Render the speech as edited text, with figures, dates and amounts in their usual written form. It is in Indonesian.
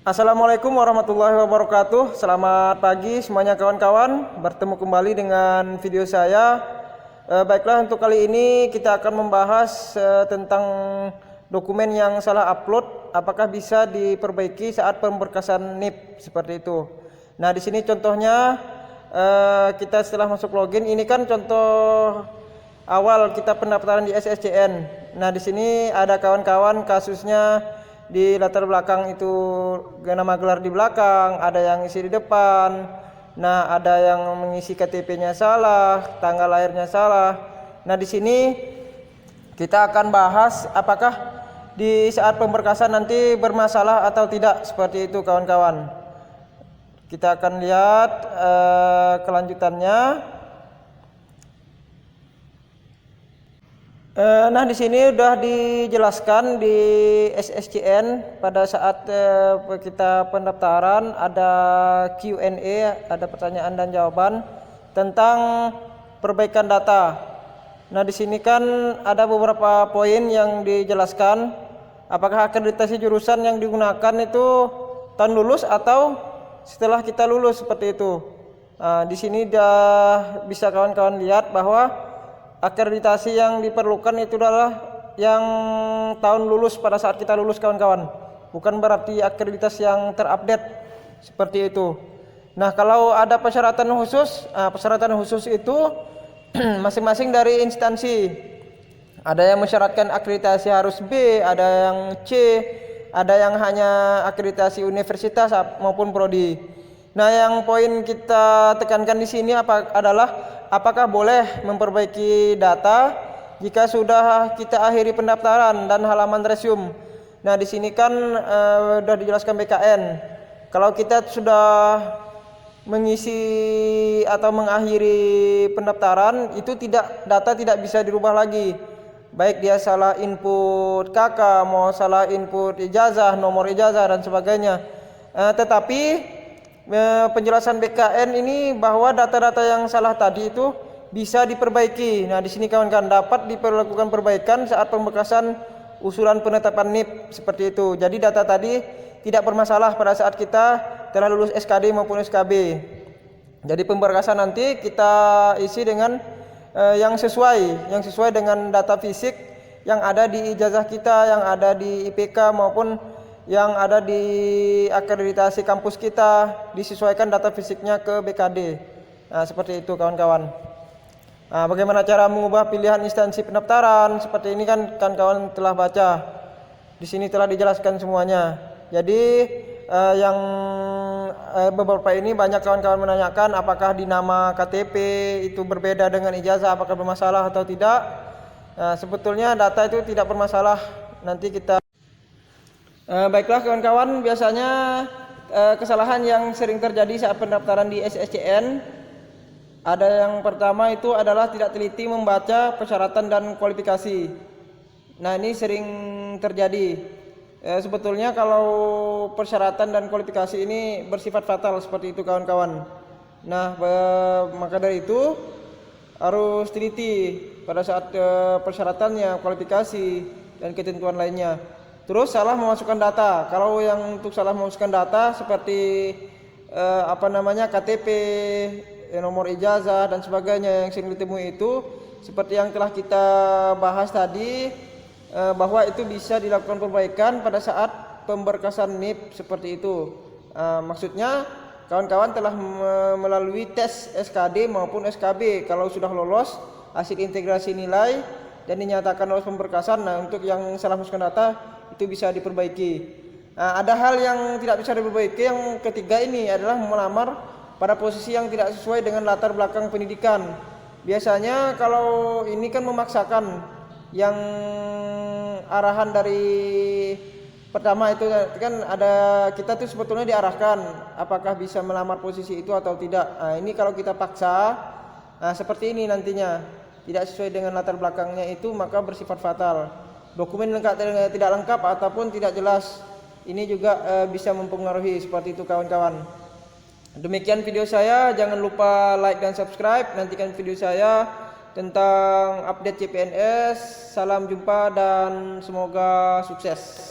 Assalamualaikum warahmatullahi wabarakatuh. Selamat pagi semuanya kawan-kawan. Bertemu kembali dengan video saya. Baiklah, untuk kali ini kita akan membahas tentang dokumen yang salah upload. Apakah bisa diperbaiki saat pemberkasan NIP seperti itu. Nah, di sini contohnya kita setelah masuk login. Ini kan contoh awal kita pendaftaran di SSCN. Nah, di sini ada kawan-kawan kasusnya di latar belakang itu nama gelar di belakang, ada yang isi di depan. Nah, ada yang mengisi KTP-nya salah, tanggal lahirnya salah. Nah, di sini kita akan bahas apakah di saat pemberkasan nanti bermasalah atau tidak, seperti itu kawan-kawan. Kita akan lihat kelanjutannya. Nah, di sini sudah dijelaskan di SSCN pada saat kita pendaftaran ada Q&A, ada pertanyaan dan jawaban tentang perbaikan data. Nah, di sini kan ada beberapa poin yang dijelaskan. Apakah akreditasi jurusan yang digunakan itu tahun lulus atau setelah kita lulus, seperti itu. Nah, di sini sudah bisa kawan-kawan lihat bahwa akreditasi yang diperlukan itu adalah yang tahun lulus pada saat kita lulus kawan-kawan. Bukan berarti akreditasi yang terupdate seperti itu. Nah, kalau ada persyaratan khusus itu masing-masing dari instansi. Ada yang mensyaratkan akreditasi harus B, ada yang C, ada yang hanya akreditasi universitas maupun prodi. Nah, yang poin kita tekankan di sini adalah apakah boleh memperbaiki data jika sudah kita akhiri pendaftaran dan halaman resume. Nah, di sini kan sudah dijelaskan BKN. Kalau kita sudah mengisi atau mengakhiri pendaftaran, itu data tidak bisa dirubah lagi. Baik dia salah input KK, mau salah input ijazah, nomor ijazah dan sebagainya. Tetapi penjelasan BKN ini bahwa data-data yang salah tadi itu bisa diperbaiki. Nah, di sini kawan-kawan dapat diperlakukan perbaikan saat pemberkasan usulan penetapan NIP, seperti itu. Jadi data tadi tidak bermasalah pada saat kita telah lulus SKD maupun SKB. Jadi pemberkasan nanti kita isi dengan yang sesuai dengan data fisik yang ada di ijazah kita, yang ada di IPK maupun yang ada di akreditasi kampus kita, disesuaikan data fisiknya ke BKD. Nah, seperti itu kawan-kawan. Nah, bagaimana cara mengubah pilihan instansi pendaftaran? Seperti ini kan kawan-kawan telah baca. Di sini telah dijelaskan semuanya. Jadi yang beberapa ini banyak kawan-kawan menanyakan apakah di nama KTP itu berbeda dengan ijazah, apakah bermasalah atau tidak. Nah, sebetulnya data itu tidak bermasalah. Nanti kita baiklah kawan-kawan, biasanya kesalahan yang sering terjadi saat pendaftaran di SSCN ada yang pertama itu adalah tidak teliti membaca persyaratan dan kualifikasi. Nah, ini sering terjadi. Sebetulnya kalau persyaratan dan kualifikasi ini bersifat fatal, seperti itu kawan-kawan. Nah, maka dari itu harus teliti pada saat persyaratannya, kualifikasi dan ketentuan lainnya. Terus salah memasukkan data. Kalau yang untuk salah memasukkan data seperti KTP, nomor ijazah dan sebagainya yang sering ditemui itu, seperti yang telah kita bahas tadi, bahwa itu bisa dilakukan perbaikan pada saat pemberkasan NIP, seperti itu. Maksudnya kawan-kawan telah melalui tes SKD maupun SKB. Kalau sudah lolos hasil integrasi nilai dan dinyatakan lolos pemberkasan, nah untuk yang salah memasukkan data itu bisa diperbaiki. Nah, ada hal yang tidak bisa diperbaiki. Yang ketiga ini adalah melamar pada posisi yang tidak sesuai dengan latar belakang pendidikan. Biasanya kalau ini kan memaksakan, yang arahan dari pertama itu kan ada, kita tuh sebetulnya diarahkan apakah bisa melamar posisi itu atau tidak. Nah, ini kalau kita paksa, nah seperti ini nantinya tidak sesuai dengan latar belakangnya itu, maka bersifat fatal. Dokumen tidak lengkap ataupun tidak jelas, ini juga bisa mempengaruhi, seperti itu kawan-kawan. Demikian video saya, jangan lupa like dan subscribe. Nantikan video saya tentang update CPNS. Salam jumpa dan semoga sukses.